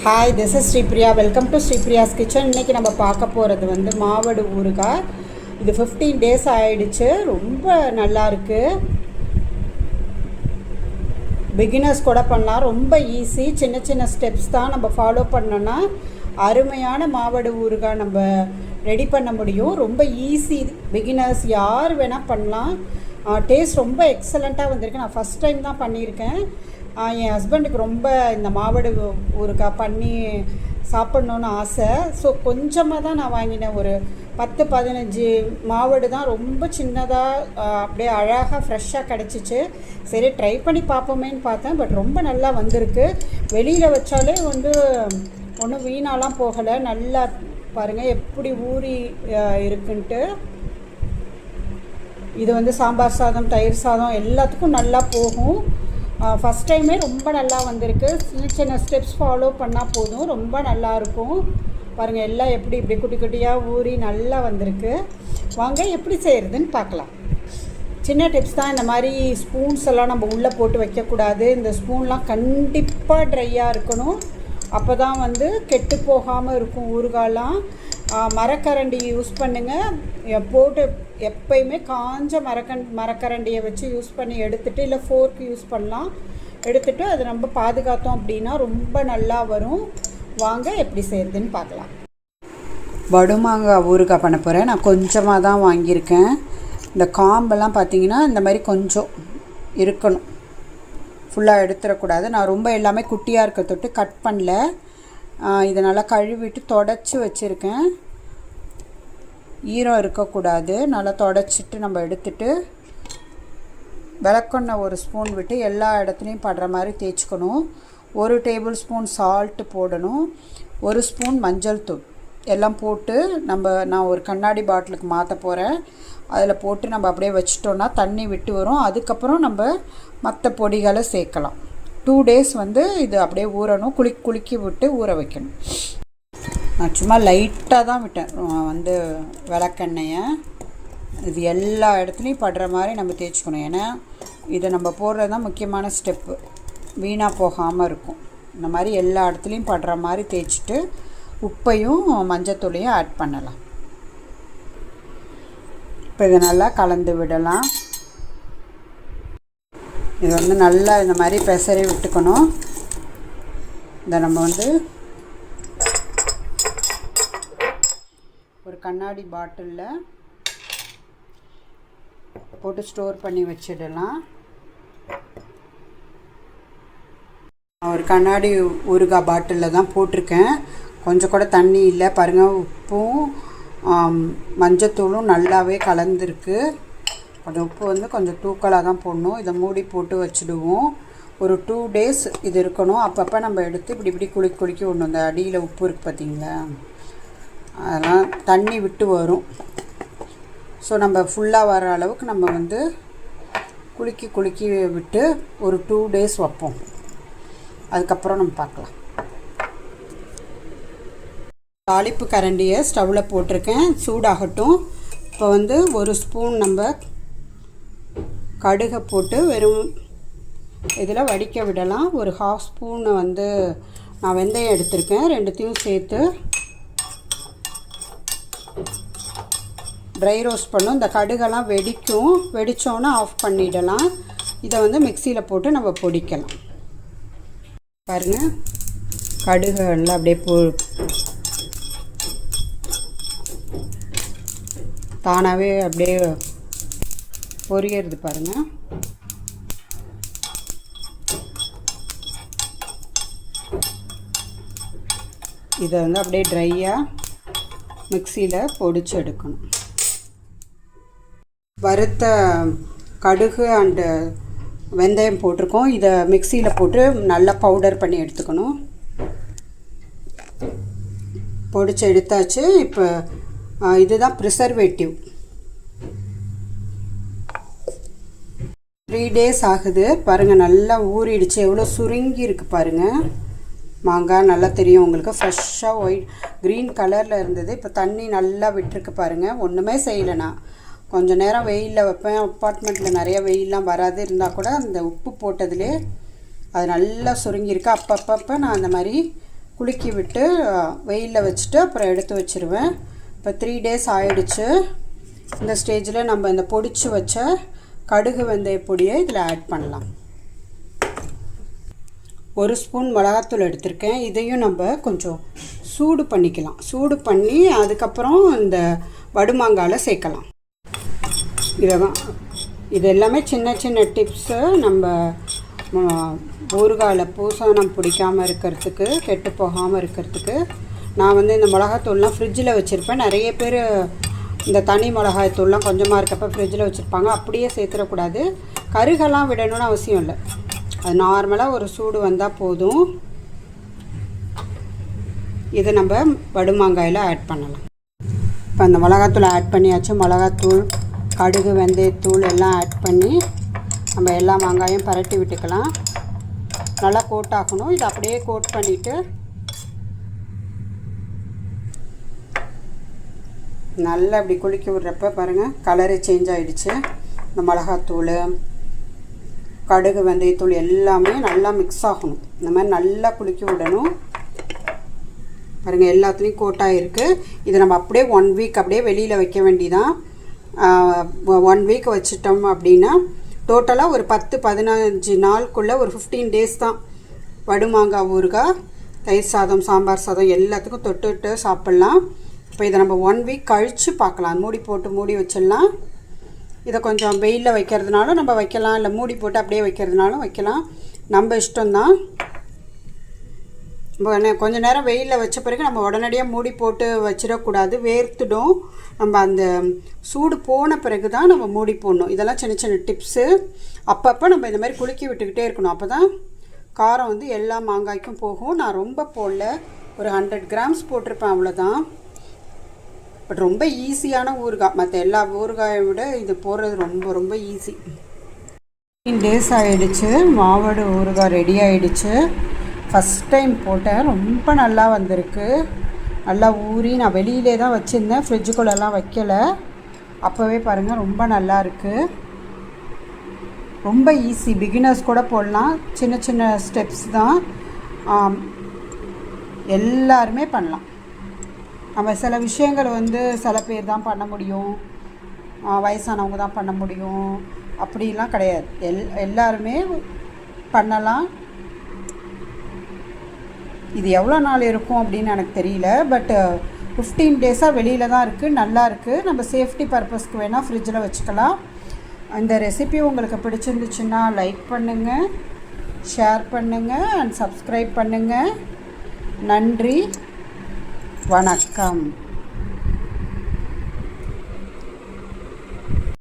Hi, this is Sripriya. Welcome to Sripriya's kitchen. இன்றைக்கி நம்ம பார்க்க போகிறது வந்து மாவடு ஊறுகாய். இது 15 days ஆகிடுச்சு. ரொம்ப நல்லாயிருக்கு. பிகினர்ஸ் கூட பண்ணலாம். ரொம்ப ஈஸி. சின்ன சின்ன ஸ்டெப்ஸ் தான் நம்ம ஃபாலோ பண்ணோன்னா அருமையான மாவடு ஊறுகாய் நம்ம ரெடி பண்ண முடியும். ரொம்ப ஈஸி. பிகினர்ஸ் யார் வேணால் பண்ணலாம். டேஸ்ட் ரொம்ப எக்ஸலண்ட்டாக வந்திருக்கு. நான் ஃபஸ்ட் டைம் தான் பண்ணியிருக்கேன். என் ஹஸ்பண்டுக்கு ரொம்ப இந்த மாவடு ஊறுகாய் பண்ணி சாப்பிட்ணுன்னு ஆசை. ஸோ கொஞ்சமாக தான் நான் வாங்கினேன். ஒரு 10-15 மாவடு தான். ரொம்ப சின்னதாக அப்படியே அழகாக ஃப்ரெஷ்ஷாக கிடச்சிச்சு. சரி, ட்ரை பண்ணி பார்ப்போமேன்னு பார்த்தேன். பட் ரொம்ப நல்லா வந்திருக்கு. வெளியில் வச்சாலே வந்து ஒன்றும் வீணாலாம் போகலை. நல்லா பாருங்கள் எப்படி ஊறி இருக்குன்ட்டு. இது வந்து சாம்பார் சாதம், தயிர் சாதம் எல்லாத்துக்கும் நல்லா போகும். ஃபஸ்ட் டைமே ரொம்ப நல்லா வந்திருக்கு. சின்ன சின்ன ஸ்டெப்ஸ் ஃபாலோ பண்ணால் போதும், ரொம்ப நல்லாயிருக்கும். பாருங்கள் எல்லாம் எப்படி இப்படி குட்டி குட்டியாக ஊறி நல்லா வந்திருக்கு. வாங்க எப்படி செய்கிறதுன்னு பார்க்கலாம். சின்ன டிப்ஸ் தான். இந்த மாதிரி ஸ்பூன்ஸ் எல்லாம் நம்ம உள்ளே போட்டு வைக்கக்கூடாது. இந்த ஸ்பூன்லாம் கண்டிப்பாக ட்ரையாக இருக்கணும். அப்போ தான் வந்து கெட்டு போகாமல் இருக்கும் ஊறுகாயெலாம். மரக்கரண்டி யூஸ் பண்ணுங்கள். போட்டு எப்பயுமே காஞ்ச மரக்கரண்டியை வச்சு யூஸ் பண்ணி எடுத்துகிட்டு, இல்லை ஃபோர்க் யூஸ் பண்ணலாம். எடுத்துகிட்டு அது நம்ம பாதுகாத்தோம் அப்படின்னா ரொம்ப நல்லா வரும். வாங்க எப்படி செய்கிறதுன்னு பார்க்கலாம். வடுமாங்காய் ஊறுகாய் பண்ண போகிறேன். நான் கொஞ்சமாக தான் வாங்கியிருக்கேன். இந்த காம்பெல்லாம் பார்த்திங்கன்னா இந்த மாதிரி கொஞ்சம் இருக்கணும். ஃபுல்லாக எடுத்துடக்கூடாது. நான் ரொம்ப எல்லாமே குட்டியாக இருக்க தொட்டு கட் பண்ணல. இதை நல்லா கழுவிட்டு தொடச்சி வச்சுருக்கேன். ஈரம் இருக்கக்கூடாது. நல்லா தொடச்சிட்டு நம்ம எடுத்துட்டு விளக்கெண்ணெய் ஒரு ஸ்பூன் விட்டு எல்லா இடத்துலையும் படுற மாதிரி தேய்ச்சிக்கணும். 1 டேபிள் ஸ்பூன் சால்ட்டு போடணும். 1 ஸ்பூன் மஞ்சள் தூள் எல்லாம் போட்டு நான் ஒரு கண்ணாடி பாட்டிலுக்கு மாற்ற போகிறேன். அதில் போட்டு நம்ம அப்படியே வச்சிட்டோன்னா தண்ணி விட்டு வரும். அதுக்கப்புறம் நம்ம மற்ற பொடிகளை சேர்க்கலாம். 2 days வந்து இது அப்படியே ஊறணும். குலுக்கி விட்டு ஊற வைக்கணும். நான் சும்மா லைட்டாக தான் விட்டேன் வந்து விளக்கெண்ணெயை. இது எல்லா இடத்துலையும் படுற மாதிரி நம்ம தேய்ச்சிக்கணும். ஏன்னா இதை நம்ம போடுறது தான் முக்கியமான ஸ்டெப்பு. வீணாக போகாமல் இருக்கும். இந்த மாதிரி எல்லா இடத்துலையும் படுற மாதிரி தேய்ச்சிட்டு உப்பையும் மஞ்சத்தூளையும் ஆட் பண்ணலாம். இப்போ இதை நல்லா கலந்து விடலாம். இது வந்து நல்லா இந்த மாதிரி பெசரி விட்டுக்கணும். இதை நம்ம வந்து ஒரு கண்ணாடி பாட்டிலில் போட்டு ஸ்டோர் பண்ணி வச்சிடலாம். ஒரு கண்ணாடி ஊறுகாய் பாட்டிலில் தான் போட்டிருக்கேன். கொஞ்சம் கூட தண்ணி இல்லை. பாருங்கள், உப்பும் மஞ்சத்தூளும் நல்லாவே கலந்துருக்கு. கொஞ்சம் உப்பு வந்து கொஞ்சம் தூக்கலாக தான் போடணும். இதை மூடி போட்டு வச்சுடுவோம். ஒரு 2 days இது இருக்கணும். அப்பப்போ நம்ம எடுத்து இப்படி குலுக்கி விடணும். இந்த அடியில் உப்பு இருக்குது பார்த்தீங்களா, அதெல்லாம் தண்ணி விட்டு வரும். ஸோ நம்ம ஃபுல்லாக வர அளவுக்கு நம்ம வந்து குலுக்கி விட்டு ஒரு 2 days வைப்போம். அதுக்கப்புறம் நம்ம பார்க்கலாம். தாளிப்பு கரண்டியை ஸ்டவ்வில் போட்டிருக்கேன். சூடாகட்டும். இப்போ வந்து 1 ஸ்பூன் நம்ம கடுகை போட்டு வெறும் இதில் வடிக்க விடலாம். ஒரு 1/2 ஸ்பூன் வந்து நான் வெந்தயம் எடுத்திருக்கேன். ரெண்டுத்தையும் சேர்த்து ட்ரை ரோஸ்ட் பண்ணும். இந்த கடுகெல்லாம் வெடிக்கும். வெடித்தோன்னே ஆஃப் பண்ணிடலாம். இதை வந்து மிக்சியில் போட்டு நம்ம பொடிக்கலாம். பாருங்கள், கடுகு எல்லாம் அப்படியே தானாகவே அப்படியே பொரியறது பாருங்கள். இதை வந்து அப்படியே ட்ரையாக மிக்சியில் பொடிச்சு எடுக்கணும். வறுத்த கடுகு அண்டு வெந்தயம் போட்டிருக்கோம். இதை மிக்சியில் போட்டு நல்லா பவுடர் பண்ணி எடுத்துக்கணும். பொடிச்சு எடுத்தாச்சு. இப்போ இதுதான் ப்ரிசர்வேட்டிவ். 3 days ஆகுது. பாருங்கள், நல்லா ஊறிடுச்சு. எவ்வளோ சுருங்கி இருக்குது பாருங்கள். மாங்காய் நல்லா தெரியும் உங்களுக்கு. ஃப்ரெஷ்ஷாக க்ரீன் கலரில் இருந்தது. இப்போ தண்ணி நல்லா விட்டுருக்கு பாருங்கள். ஒன்றுமே செய்யலைண்ணா. கொஞ்சம் நேரம் வெயிலில் வைப்பேன். அப்பார்ட்மெண்ட்டில் நிறைய வெயிலெலாம் வராது. இருந்தால் கூட அந்த உப்பு போட்டதுலே அது நல்லா சுருங்கியிருக்கு. அப்பப்போ நான் அந்த மாதிரி குலுக்கி விட்டு வெயிலில் வச்சுட்டு அப்புறம் எடுத்து வச்சுருவேன். இப்போ 3 days ஆகிடுச்சு. இந்த ஸ்டேஜில் நம்ம இந்த பொடிச்சு வச்ச கடுகு வெந்தய பொடியை இதில் ஆட் பண்ணலாம். 1 ஸ்பூன் மிளகாத்தூள் எடுத்திருக்கேன். இதையும் நம்ம கொஞ்சம் சூடு பண்ணிக்கலாம். சூடு பண்ணி அதுக்கப்புறம் இந்த வடுமாங்காயில் சேர்க்கலாம். இது எல்லாமே சின்ன சின்ன டிப்ஸு. நம்ம ஊறுகாயில் பூசணம் பிடிக்காமல் இருக்கிறதுக்கு, கெட்டு போகாமல் இருக்கிறதுக்கு. நான் இந்த மிளகாத்தூள்லாம் ஃப்ரிட்ஜில் வச்சுருப்பேன். நிறைய பேர் இந்த தனி மிளகாய்த்தூள்லாம் கொஞ்சமாக இருக்கப்போ ஃப்ரிட்ஜில் வச்சுருப்பாங்க. அப்படியே சேர்த்துடக்கூடாது. கருகெல்லாம் விடணும்னு அவசியம் இல்லை. அது நார்மலாக ஒரு சூடு வந்தால் போதும். இதை நம்ம வடுமாங்காயில் ஆட் பண்ணலாம். இப்போ அந்த மிளகாத்தூள் ஆட் பண்ணியாச்சு. மிளகாத்தூள், கடுகு, வெந்தயத்தூள் எல்லாம் ஆட் பண்ணி நம்ம எல்லா மாங்காயும் பரட்டி விட்டுக்கலாம். நல்லா கோட் ஆகணும். இதை அப்படியே கோட் பண்ணிவிட்டு நல்லா இப்படி குலுக்கி விடுறப்ப பாருங்கள் கலரு சேஞ்ச் ஆகிடுச்சு. இந்த மிளகாத்தூள், கடுகு, வெந்தயத்தூள் எல்லாமே நல்லா மிக்ஸ் ஆகணும். இந்த மாதிரி நல்லா குலுக்கி விடணும். பாருங்கள் எல்லாத்துலேயும் கோட்டாகிருக்கு. இதை நம்ம அப்படியே 1 week அப்படியே வெளியில் வைக்க வேண்டியதான். 1 week வச்சிட்டோம் அப்படின்னா டோட்டலாக ஒரு 10-15 நாளுக்குள்ளே ஒரு 15 days தான் வடுமாங்காய் ஊறுகாய், தயிர் சாதம், சாம்பார் சாதம் எல்லாத்துக்கும் தொட்டுட்டு சாப்பிட்லாம். இப்போ இதை நம்ம 1 week கழித்து பார்க்கலாம். மூடி போட்டு மூடி வச்சிடலாம். இதை கொஞ்சம் வெயிலில் வைக்கிறதுனாலும் நம்ம வைக்கலாம், இல்லை மூடி போட்டு அப்படியே வைக்கிறதுனாலும் வைக்கலாம். நம்ம இஷ்டம்தான். கொஞ்சம் நேரம் வெயிலில் வச்ச பிறகு நம்ம உடனடியாக மூடி போட்டு வச்சிடக்கூடாது. வேர்த்துடும். நம்ம அந்த சூடு போன பிறகு தான் நம்ம மூடி போடணும். இதெல்லாம் சின்ன சின்ன டிப்ஸு. அப்பப்போ நம்ம இந்த மாதிரி குலுக்கி விட்டுக்கிட்டே இருக்கணும். அப்போ தான் காரம் எல்லா மாங்காய்க்கும் போகும். நான் ரொம்ப போடல, ஒரு 100 grams போட்டிருப்பேன், அவ்வளோதான். பட் ரொம்ப ஈஸியான ஊறுகாய். மற்ற எல்லா ஊறுகாயை விட இது போடுறது ரொம்ப ரொம்ப ஈஸி. 15 days ஆகிடுச்சு. மாவடு ஊறுகாய் ரெடி ஆகிடுச்சு. ஃபஸ்ட் டைம் போட்டேன். ரொம்ப நல்லா வந்திருக்கு. நல்லா ஊறி நான் வெளியிலே தான் வச்சுருந்தேன், ஃப்ரிட்ஜுக்குள்ளெல்லாம் வைக்கலை. அப்போவே பாருங்கள் ரொம்ப நல்லா இருக்குது. ரொம்ப ஈஸி. பிகினர்ஸ் கூட போடலாம். சின்ன சின்ன ஸ்டெப்ஸ் தான். எல்லாருமே பண்ணலாம். நம்ம சில விஷயங்கள் சில பேர் தான் பண்ண முடியும், வயசானவங்க தான் பண்ண முடியும் அப்படிலாம் கிடையாது. எல்லாருமே பண்ணலாம். இது எவ்வளோ நாள் இருக்கும் அப்படின்னு எனக்கு தெரியல. பட் 15 days வெளியில் தான் இருக்குது. நல்லா இருக்குது. நம்ம சேஃப்டி பர்பஸ்க்கு வேணால் ஃப்ரிட்ஜில் வச்சுக்கலாம். இந்த ரெசிபி உங்களுக்கு பிடிச்சிருந்துச்சுன்னா லைக் பண்ணுங்கள், ஷேர் பண்ணுங்கள் அண்ட் சப்ஸ்கிரைப் பண்ணுங்கள். நன்றி, வணக்கம்.